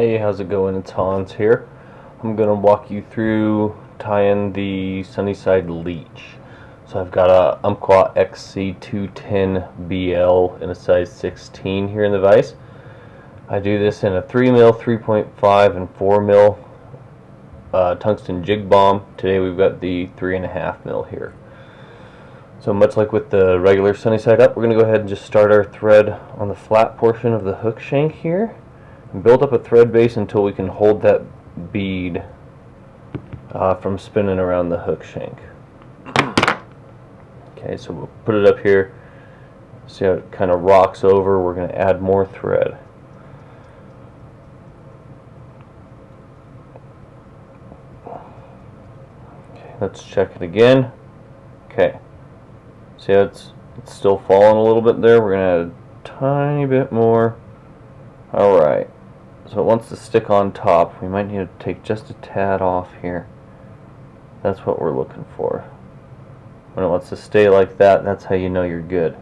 Hey, how's it going? It's Hans here. I'm going to walk you through tying the Sunny Side Leech. So I've got a Umpqua XC210BL in a size 16 here in the vise. I do this in a 3mm, 3.5, and 4mm tungsten jig bomb. Today we've got the 3.5mm here. So much like with the regular Sunny Side Up, we're going to go ahead and just start our thread on the flat portion of the hook shank here. And build up a thread base until we can hold that bead from spinning around the hook shank. Okay, so we'll put it up here. See how it kind of rocks over. We're going to add more thread. Okay, let's check it again. Okay, see how it's still falling a little bit there. We're going to add a tiny bit more. Alright. So it wants to stick on top. We might need to take just a tad off here. That's what we're looking for. When it wants to stay like that, that's how you know you're good.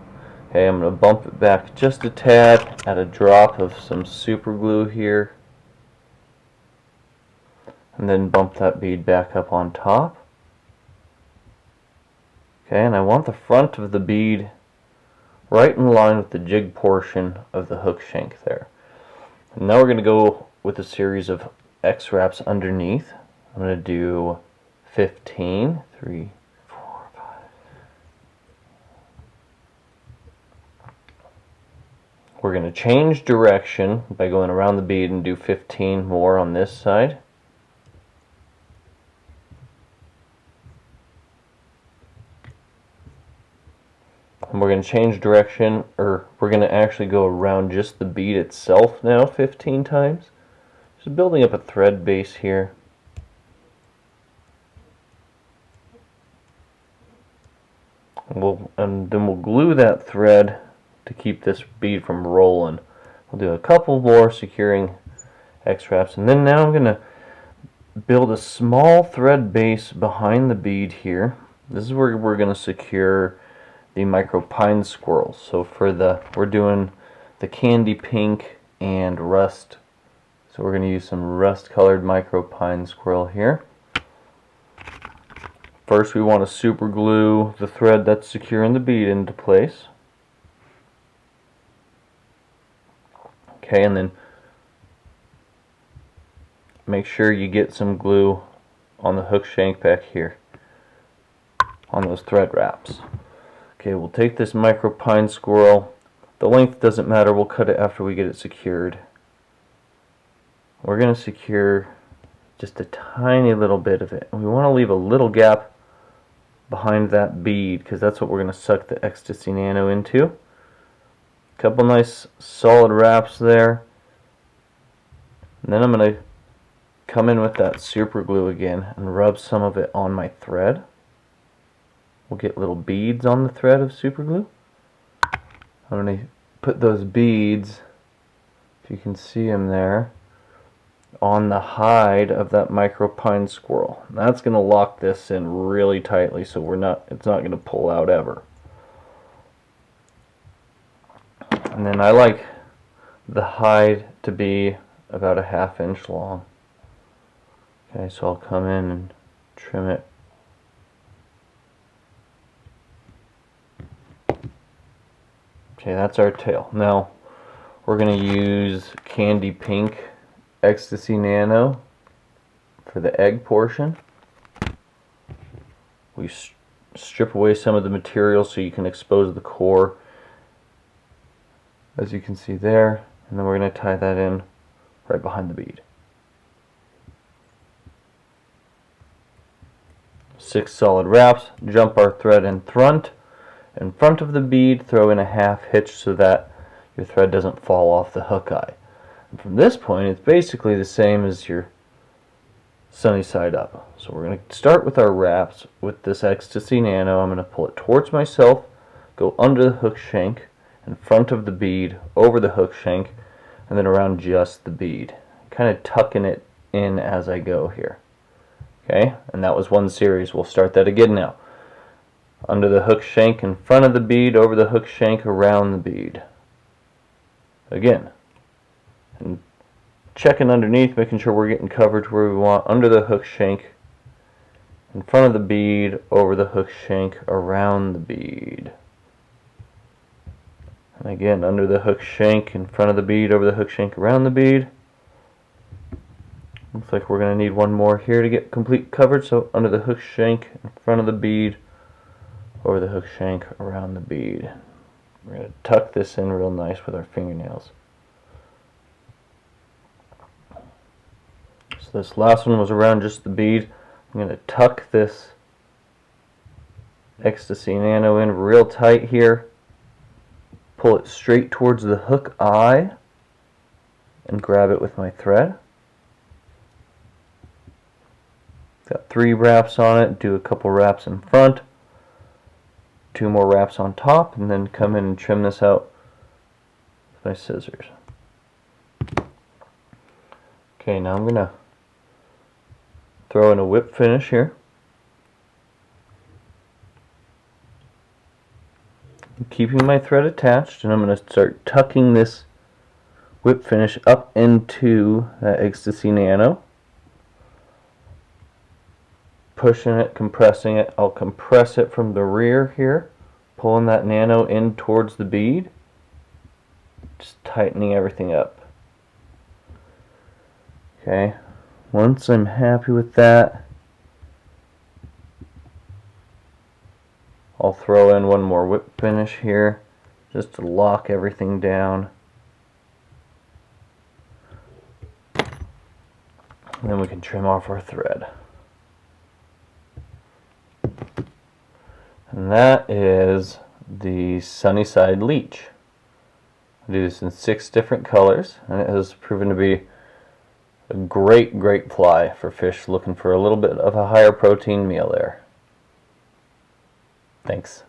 Okay, I'm going to bump it back just a tad, add a drop of some super glue here, and then bump that bead back up on top. Okay, and I want the front of the bead right in line with the jig portion of the hook shank there. And now we're going to go with a series of X wraps underneath. I'm going to do 15, 3, 4, 5. We're going to change direction by going around the bead and do 15 more on this side. And we're going to change direction, or we're going to actually go around just the bead itself now 15 times. Just building up a thread base here. And then we'll glue that thread to keep this bead from rolling. We'll do a couple more securing X wraps, and then now I'm going to build a small thread base behind the bead here. This is where we're going to secure the micro pine squirrels. So we're doing the candy pink and rust. So we're going to use some rust colored micro pine squirrel here. First we want to super glue the thread that's securing the bead into place. Okay, and then make sure you get some glue on the hook shank back here on those thread wraps. Okay, we'll take this micro pine squirrel. The length doesn't matter, we'll cut it after we get it secured. We're going to secure just a tiny little bit of it. And we want to leave a little gap behind that bead because that's what we're going to suck the Ecstasy Nano into. A couple nice solid wraps there. And then I'm going to come in with that super glue again and rub some of it on my thread. We'll get little beads on the thread of super glue. I'm going to put those beads, if you can see them there, on the hide of that micro pine squirrel. And that's going to lock this in really tightly so it's not going to pull out ever. And then I like the hide to be about a 1/2 inch long. Okay, so I'll come in and trim it. Okay, that's our tail. Now we're going to use candy pink Ecstasy Nano for the egg portion. We strip away some of the material so you can expose the core, as you can see there, and then we're going to tie that in right behind the bead. 6 solid wraps, jump our thread in front of the bead, throw in a 1/2 hitch so that your thread doesn't fall off the hook eye. And from this point, it's basically the same as your Sunny Side Up. So we're going to start with our wraps with this Ecstasy Nano. I'm going to pull it towards myself, go under the hook shank, in front of the bead, over the hook shank, and then around just the bead. Kind of tucking it in as I go here. Okay, and that was one series. We'll start that again now. Under the hook shank, in front of the bead, over the hook shank, around the bead. Again. And checking underneath, making sure we're getting coverage where we want, under the hook shank, in front of the bead, over the hook shank, around the bead. And again, under the hook shank, in front of the bead, over the hook shank, around the bead. Looks like we're going to need one more here to get complete coverage, so under the hook shank, in front of the bead, over the hook shank, around the bead. We're going to tuck this in real nice with our fingernails. So this last one was around just the bead. I'm going to tuck this Ecstasy Nano in real tight here. Pull it straight towards the hook eye and grab it with my thread. Got 3 wraps on it. Do a couple wraps in front. 2 more wraps on top, and then come in and trim this out with my scissors. Okay, now I'm going to throw in a whip finish here. I'm keeping my thread attached, and I'm going to start tucking this whip finish up into that Ecstasy Nano. Pushing it, compressing it. I'll compress it from the rear here, pulling that nano in towards the bead, just tightening everything up. Okay, once I'm happy with that, I'll throw in one more whip finish here just to lock everything down. And then we can trim off our thread. And that is the Sunny Side Leech. I do this in 6 different colors, and it has proven to be a great fly for fish looking for a little bit of a higher protein meal there. Thanks.